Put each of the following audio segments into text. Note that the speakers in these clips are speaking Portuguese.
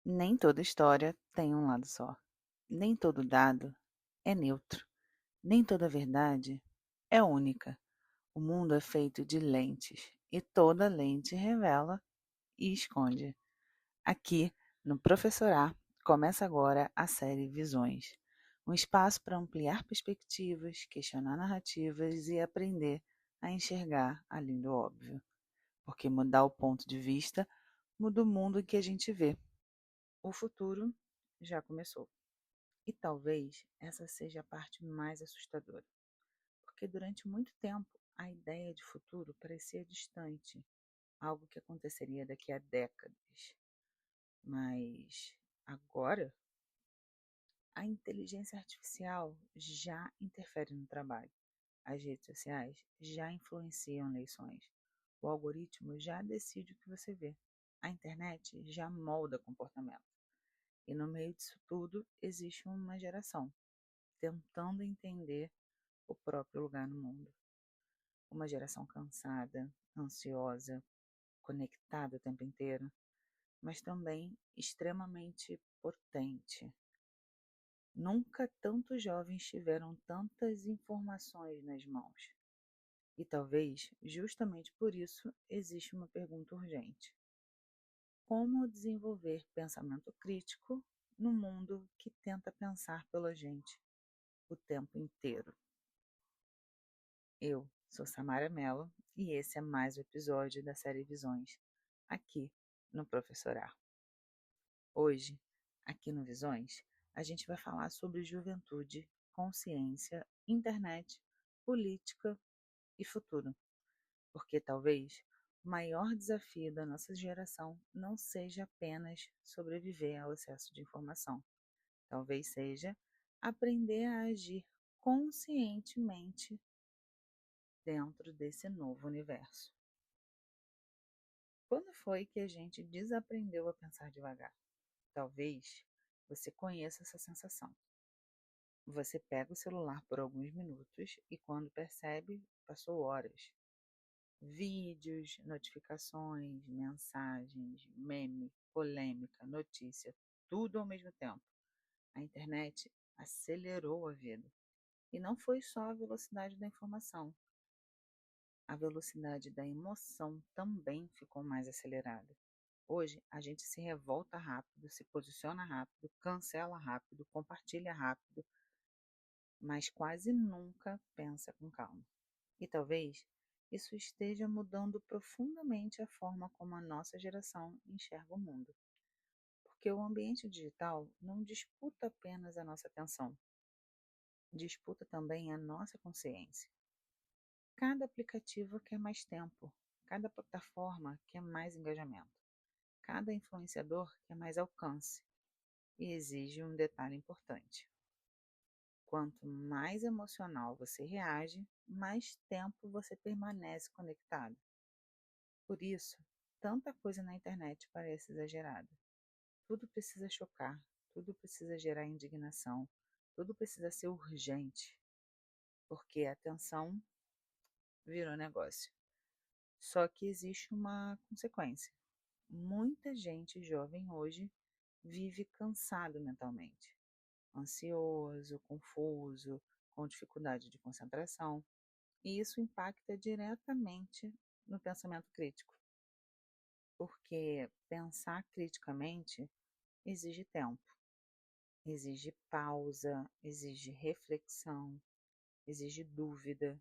Nem toda história tem um lado só. Nem todo dado é neutro. Nem toda verdade é única. O mundo é feito de lentes e toda lente revela e esconde. Aqui, no Professor A, começa agora a série Visões, um espaço para ampliar perspectivas, questionar narrativas e aprender a enxergar além do óbvio. Porque mudar o ponto de vista muda o mundo que a gente vê. O futuro já começou. E talvez essa seja a parte mais assustadora, porque durante muito tempo a ideia de futuro parecia distante, algo que aconteceria daqui a décadas. Mas agora a inteligência artificial já interfere no trabalho. As redes sociais já influenciam eleições. O algoritmo já decide o que você vê. A internet já molda comportamento. E no meio disso tudo existe uma geração tentando entender o próprio lugar no mundo. Uma geração cansada, ansiosa, conectada o tempo inteiro, mas também extremamente potente. Nunca tantos jovens tiveram tantas informações nas mãos. E talvez, justamente por isso, existe uma pergunta urgente: como desenvolver pensamento crítico no mundo que tenta pensar pela gente o tempo inteiro? Eu sou Samara Mello e esse é mais um episódio da série Visões, aqui no Professor A. Hoje, aqui no Visões, a gente vai falar sobre juventude, consciência, internet, política e futuro, porque talvez o maior desafio da nossa geração não seja apenas sobreviver ao excesso de informação. Talvez seja aprender a agir conscientemente dentro desse novo universo. Quando foi que a gente desaprendeu a pensar devagar? Talvez você conheça essa sensação. Você pega o celular por alguns minutos e, quando percebe, passou horas. Vídeos, notificações, mensagens, meme, polêmica, notícia, tudo ao mesmo tempo. A internet acelerou a vida. E não foi só a velocidade da informação. A velocidade da emoção também ficou mais acelerada. Hoje, a gente se revolta rápido, se posiciona rápido, cancela rápido, compartilha rápido, mas quase nunca pensa com calma. E talvez isso esteja mudando profundamente a forma como a nossa geração enxerga o mundo. Porque o ambiente digital não disputa apenas a nossa atenção, disputa também a nossa consciência. Cada aplicativo quer mais tempo, cada plataforma quer mais engajamento, cada influenciador quer mais alcance e exige um detalhe importante: quanto mais emocional você reage, mais tempo você permanece conectado. Por isso, tanta coisa na internet parece exagerada. Tudo precisa chocar, tudo precisa gerar indignação, tudo precisa ser urgente, porque a atenção virou negócio. Só que existe uma consequência. Muita gente jovem hoje vive cansado mentalmente, ansioso, confuso, com dificuldade de concentração, e isso impacta diretamente no pensamento crítico, porque pensar criticamente exige tempo, exige pausa, exige reflexão, exige dúvida.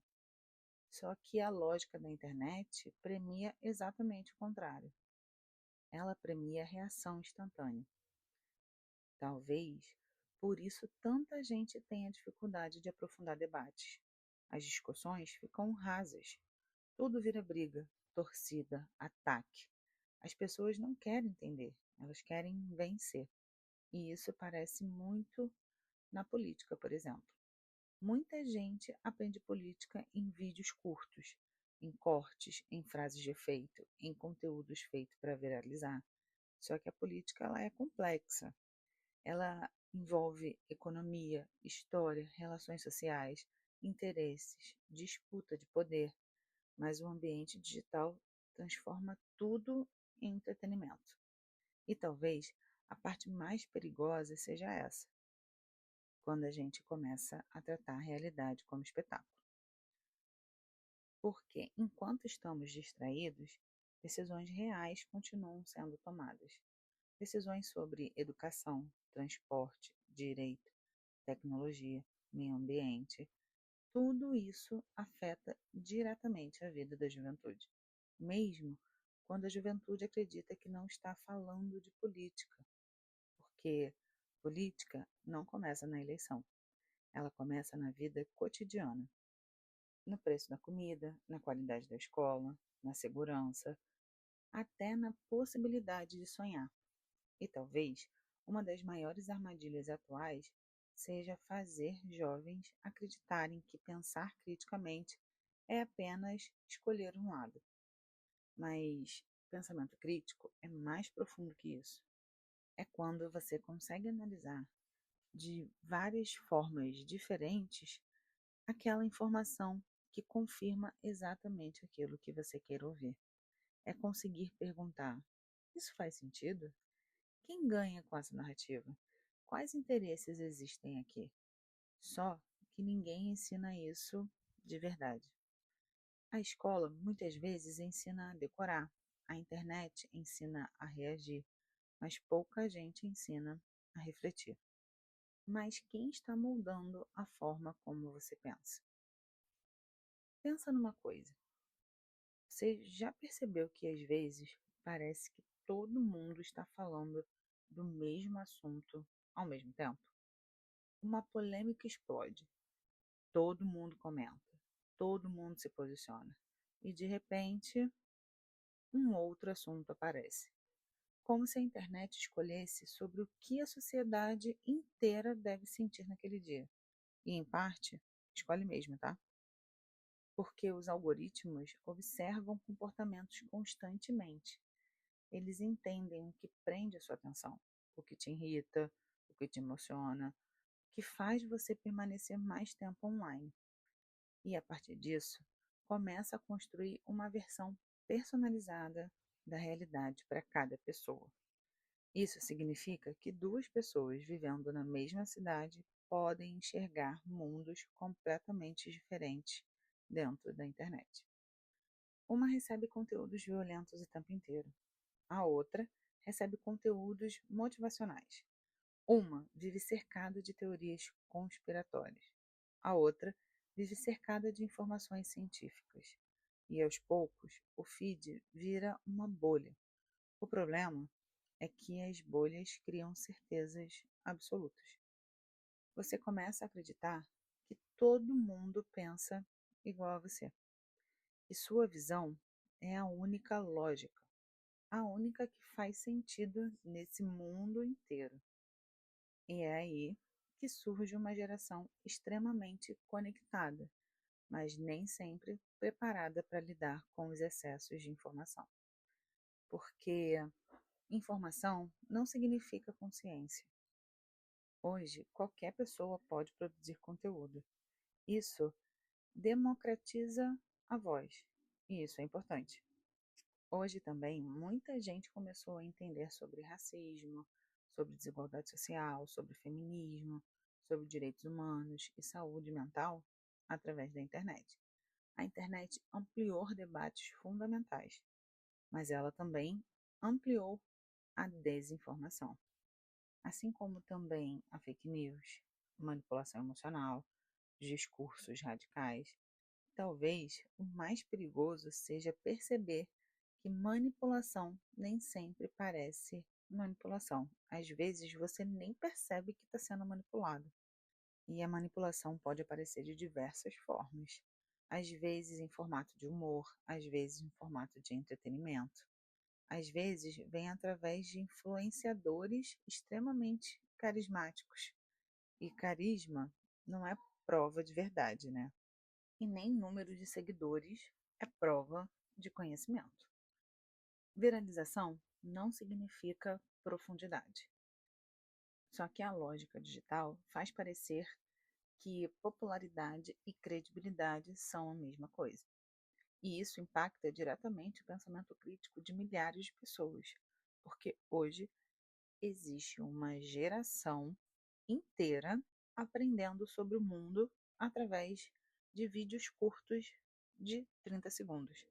Só que a lógica da internet premia exatamente o contrário. Ela premia a reação instantânea. Talvez por isso tanta gente tenha dificuldade de aprofundar debates. As discussões ficam rasas. Tudo vira briga, torcida, ataque. As pessoas não querem entender, elas querem vencer. E isso parece muito na política, por exemplo. Muita gente aprende política em vídeos curtos, em cortes, em frases de efeito, em conteúdos feitos para viralizar. Só que a política ela é complexa. Ela envolve economia, história, relações sociais, interesses, disputa de poder, mas o ambiente digital transforma tudo em entretenimento. E talvez a parte mais perigosa seja essa, quando a gente começa a tratar a realidade como espetáculo. Porque, enquanto estamos distraídos, decisões reais continuam sendo tomadas. Decisões sobre educação, transporte, direito, tecnologia, meio ambiente, tudo isso afeta diretamente a vida da juventude, mesmo quando a juventude acredita que não está falando de política, porque política não começa na eleição, ela começa na vida cotidiana, no preço da comida, na qualidade da escola, na segurança, até na possibilidade de sonhar. E talvez uma das maiores armadilhas atuais seja fazer jovens acreditarem que pensar criticamente é apenas escolher um lado. Mas pensamento crítico é mais profundo que isso. É quando você consegue analisar de várias formas diferentes aquela informação que confirma exatamente aquilo que você quer ouvir. É conseguir perguntar: isso faz sentido? Quem ganha com essa narrativa? Quais interesses existem aqui? Só que ninguém ensina isso de verdade. A escola muitas vezes ensina a decorar, a internet ensina a reagir, mas pouca gente ensina a refletir. Mas quem está moldando a forma como você pensa? Pensa numa coisa. Você já percebeu que às vezes parece que todo mundo está falando do mesmo assunto ao mesmo tempo? Uma polêmica explode, todo mundo comenta, todo mundo se posiciona, e de repente um outro assunto aparece. Como se a internet escolhesse sobre o que a sociedade inteira deve sentir naquele dia. E, em parte, escolhe mesmo, tá? Porque os algoritmos observam comportamentos constantemente. Eles entendem o que prende a sua atenção, o que te irrita, o que te emociona, o que faz você permanecer mais tempo online. E, a partir disso, começa a construir uma versão personalizada da realidade para cada pessoa. Isso significa que duas pessoas vivendo na mesma cidade podem enxergar mundos completamente diferentes dentro da internet. Uma recebe conteúdos violentos o tempo inteiro, a outra recebe conteúdos motivacionais. Uma vive cercada de teorias conspiratórias, a outra vive cercada de informações científicas. E aos poucos, o feed vira uma bolha. O problema é que as bolhas criam certezas absolutas. Você começa a acreditar que todo mundo pensa igual a você. E sua visão é a única lógica, a única que faz sentido nesse mundo inteiro. E é aí que surge uma geração extremamente conectada, mas nem sempre preparada para lidar com os excessos de informação. Porque informação não significa consciência. Hoje, qualquer pessoa pode produzir conteúdo. Isso democratiza a voz, e isso é importante. Hoje também muita gente começou a entender sobre racismo, sobre desigualdade social, sobre feminismo, sobre direitos humanos e saúde mental através da internet. A internet ampliou debates fundamentais, mas ela também ampliou a desinformação, assim como também a fake news, manipulação emocional, discursos radicais. Talvez o mais perigoso seja perceber que manipulação nem sempre parece manipulação. Às vezes você nem percebe que está sendo manipulado. E a manipulação pode aparecer de diversas formas. Às vezes em formato de humor, às vezes em formato de entretenimento. Às vezes vem através de influenciadores extremamente carismáticos. E carisma não é prova de verdade, né? E nem número de seguidores é prova de conhecimento. Viralização não significa profundidade. Só que a lógica digital faz parecer que popularidade e credibilidade são a mesma coisa. E isso impacta diretamente o pensamento crítico de milhares de pessoas, porque hoje existe uma geração inteira aprendendo sobre o mundo através de vídeos curtos de 30 segundos,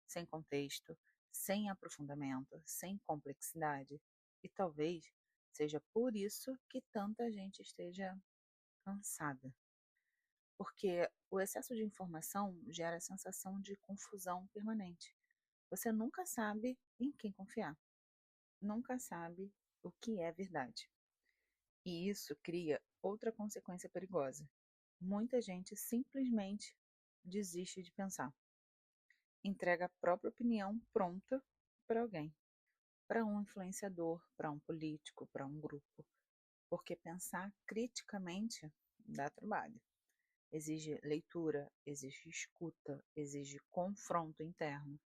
sem contexto, sem aprofundamento, sem complexidade. E talvez seja por isso que tanta gente esteja cansada, porque o excesso de informação gera a sensação de confusão permanente. Você nunca sabe em quem confiar, nunca sabe o que é verdade. E isso cria outra consequência perigosa. Muita gente simplesmente desiste de pensar, entrega a própria opinião pronta para alguém, para um influenciador, para um político, para um grupo, porque pensar criticamente dá trabalho. Exige leitura, exige escuta, exige confronto interno,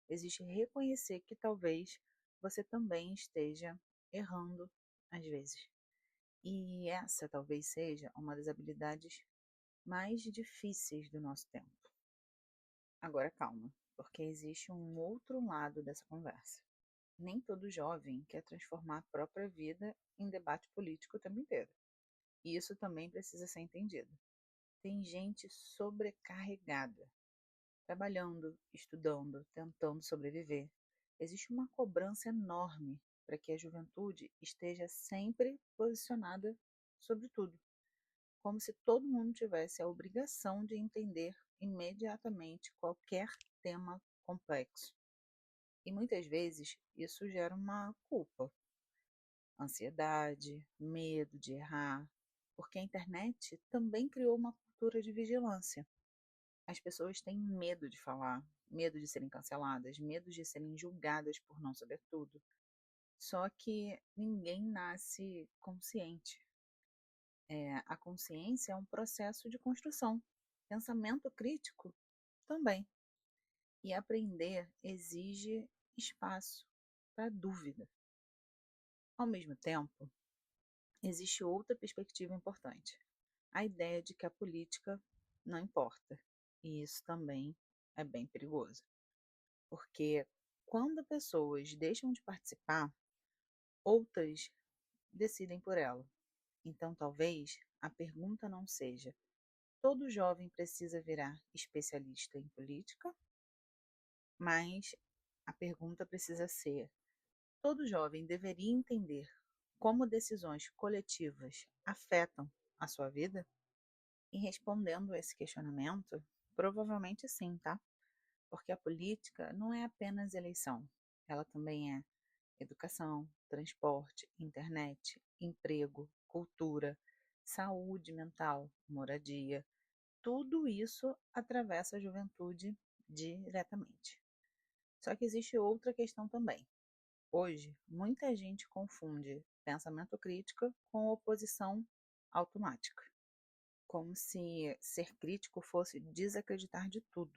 exige reconhecer que talvez você também esteja errando às vezes. E essa talvez seja uma das habilidades mais difíceis do nosso tempo. Agora calma, porque existe um outro lado dessa conversa. Nem todo jovem quer transformar a própria vida em debate político o tempo inteiro. E isso também precisa ser entendido. Tem gente sobrecarregada, trabalhando, estudando, tentando sobreviver. Existe uma cobrança enorme para que a juventude esteja sempre posicionada sobre tudo, como se todo mundo tivesse a obrigação de entender imediatamente qualquer tema complexo. E muitas vezes isso gera uma culpa, ansiedade, medo de errar, porque a internet também criou uma cultura de vigilância. As pessoas têm medo de falar, medo de serem canceladas, medo de serem julgadas por não saber tudo. Só que ninguém nasce consciente. A consciência é um processo de construção. Pensamento crítico também. E aprender exige espaço para dúvida. Ao mesmo tempo, existe outra perspectiva importante: a ideia de que a política não importa. E isso também é bem perigoso, porque quando pessoas deixam de participar, outras decidem por ela. Então, talvez a pergunta não seja: todo jovem precisa virar especialista em política? Mas a pergunta precisa ser: todo jovem deveria entender como decisões coletivas afetam a sua vida? E respondendo a esse questionamento, provavelmente sim, tá? Porque a política não é apenas eleição, ela também é educação, transporte, internet, emprego, cultura, saúde mental, moradia. Tudo isso atravessa a juventude diretamente. Só que existe outra questão também. Hoje, muita gente confunde pensamento crítico com oposição automática, como se ser crítico fosse desacreditar de tudo.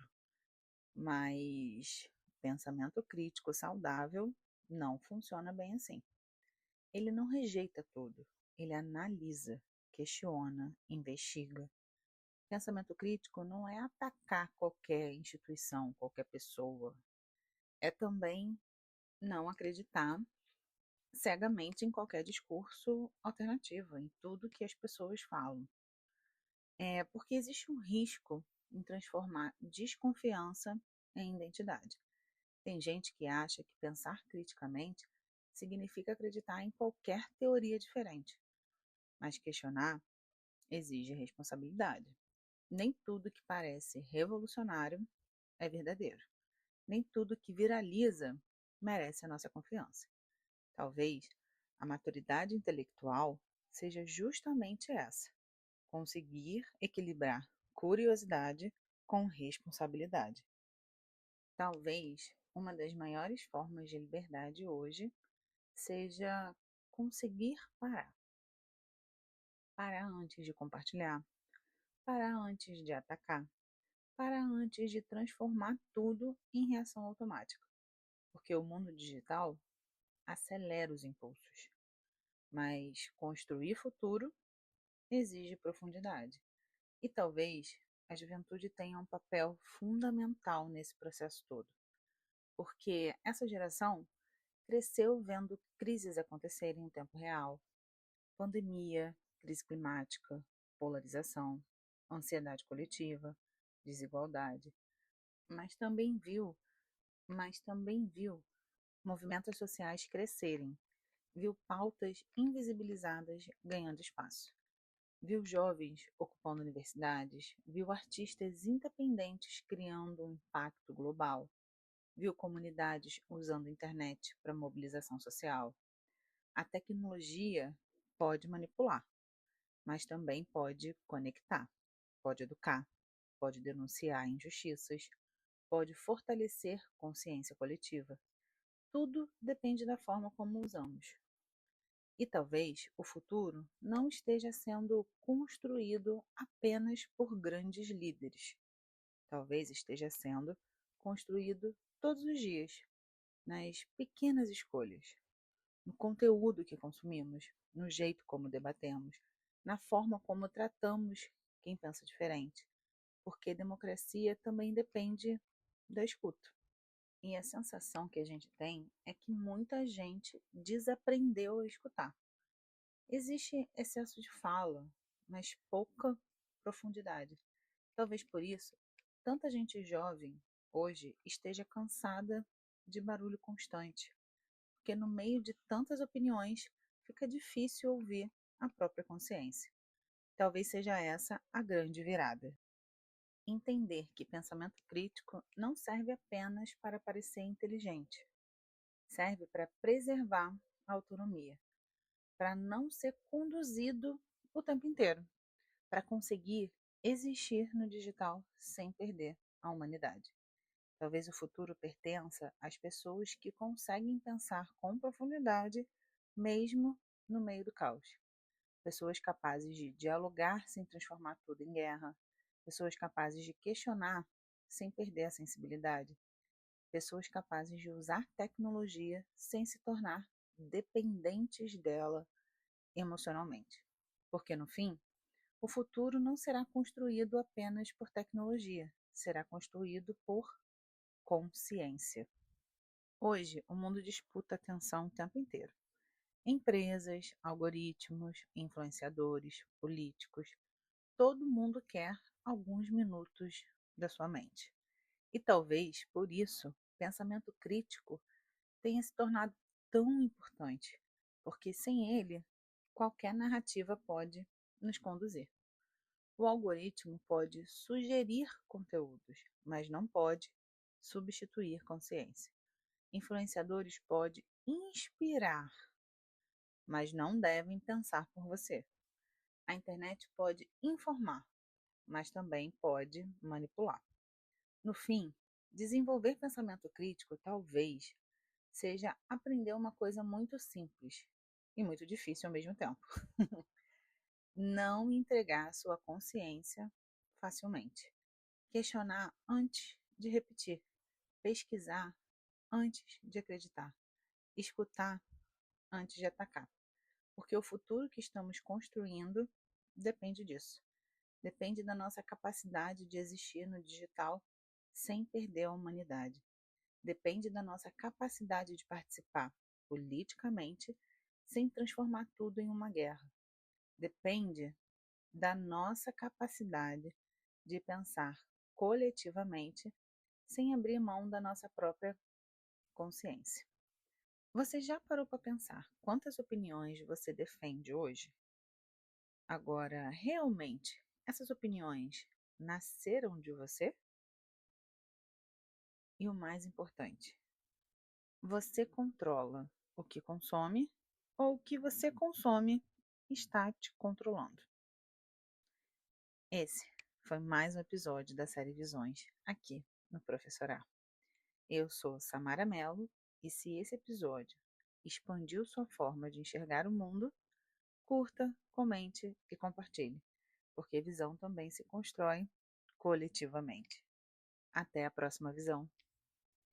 Mas pensamento crítico saudável não funciona bem assim. Ele não rejeita tudo, ele analisa, questiona, investiga. Pensamento crítico não é atacar qualquer instituição, qualquer pessoa. É também não acreditar cegamente em qualquer discurso alternativo, em tudo que as pessoas falam. Porque existe um risco em transformar desconfiança em identidade. Tem gente que acha que pensar criticamente significa acreditar em qualquer teoria diferente, mas questionar exige responsabilidade. Nem tudo que parece revolucionário é verdadeiro. Nem tudo que viraliza merece a nossa confiança. Talvez a maturidade intelectual seja justamente essa: conseguir equilibrar curiosidade com responsabilidade. Talvez uma das maiores formas de liberdade hoje seja conseguir parar. Parar antes de compartilhar, parar antes de atacar, parar antes de transformar tudo em reação automática. Porque o mundo digital acelera os impulsos, mas construir futuro exige profundidade. E talvez a juventude tenha um papel fundamental nesse processo todo, porque essa geração cresceu vendo crises acontecerem em tempo real, pandemia, crise climática, polarização, ansiedade coletiva, desigualdade, mas também viu, mas também viu movimentos sociais crescerem, viu pautas invisibilizadas ganhando espaço, viu jovens ocupando universidades, viu artistas independentes criando um impacto global, viu comunidades usando a internet para mobilização social. A tecnologia pode manipular, mas também pode conectar, pode educar, pode denunciar injustiças, pode fortalecer consciência coletiva. Tudo depende da forma como usamos. E talvez o futuro não esteja sendo construído apenas por grandes líderes. Talvez esteja sendo construído todos os dias, nas pequenas escolhas, no conteúdo que consumimos, no jeito como debatemos, na forma como tratamos quem pensa diferente, porque democracia também depende da escuta. E a sensação que a gente tem é que muita gente desaprendeu a escutar. Existe excesso de fala, mas pouca profundidade. Talvez por isso, tanta gente jovem hoje esteja cansada de barulho constante, porque no meio de tantas opiniões fica difícil ouvir a própria consciência. Talvez seja essa a grande virada. Entender que pensamento crítico não serve apenas para parecer inteligente, serve para preservar a autonomia, para não ser conduzido o tempo inteiro, para conseguir existir no digital sem perder a humanidade. Talvez o futuro pertença às pessoas que conseguem pensar com profundidade, mesmo no meio do caos. Pessoas capazes de dialogar sem transformar tudo em guerra. Pessoas capazes de questionar sem perder a sensibilidade. Pessoas capazes de usar tecnologia sem se tornar dependentes dela emocionalmente. Porque, no fim, o futuro não será construído apenas por tecnologia, será construído por consciência. Hoje, o mundo disputa atenção o tempo inteiro. Empresas, algoritmos, influenciadores, políticos, todo mundo quer alguns minutos da sua mente. E talvez, por isso, pensamento crítico tenha se tornado tão importante, porque sem ele, qualquer narrativa pode nos conduzir. O algoritmo pode sugerir conteúdos, mas não pode substituir consciência. Influenciadores podem inspirar, mas não devem pensar por você. A internet pode informar, mas também pode manipular. No fim, desenvolver pensamento crítico talvez seja aprender uma coisa muito simples e muito difícil ao mesmo tempo. Não entregar sua consciência facilmente. Questionar antes de repetir. Pesquisar antes de acreditar. Escutar antes de atacar. Porque o futuro que estamos construindo depende disso. Depende da nossa capacidade de existir no digital sem perder a humanidade. Depende da nossa capacidade de participar politicamente sem transformar tudo em uma guerra. Depende da nossa capacidade de pensar coletivamente sem abrir mão da nossa própria consciência. Você já parou para pensar quantas opiniões você defende hoje? Agora, realmente, essas opiniões nasceram de você? E o mais importante, você controla o que consome ou o que você consome está te controlando? Esse foi mais um episódio da série Visões aqui no Professorar. Eu sou Samara Mello e se esse episódio expandiu sua forma de enxergar o mundo, curta, comente e compartilhe, porque visão também se constrói coletivamente. Até a próxima visão.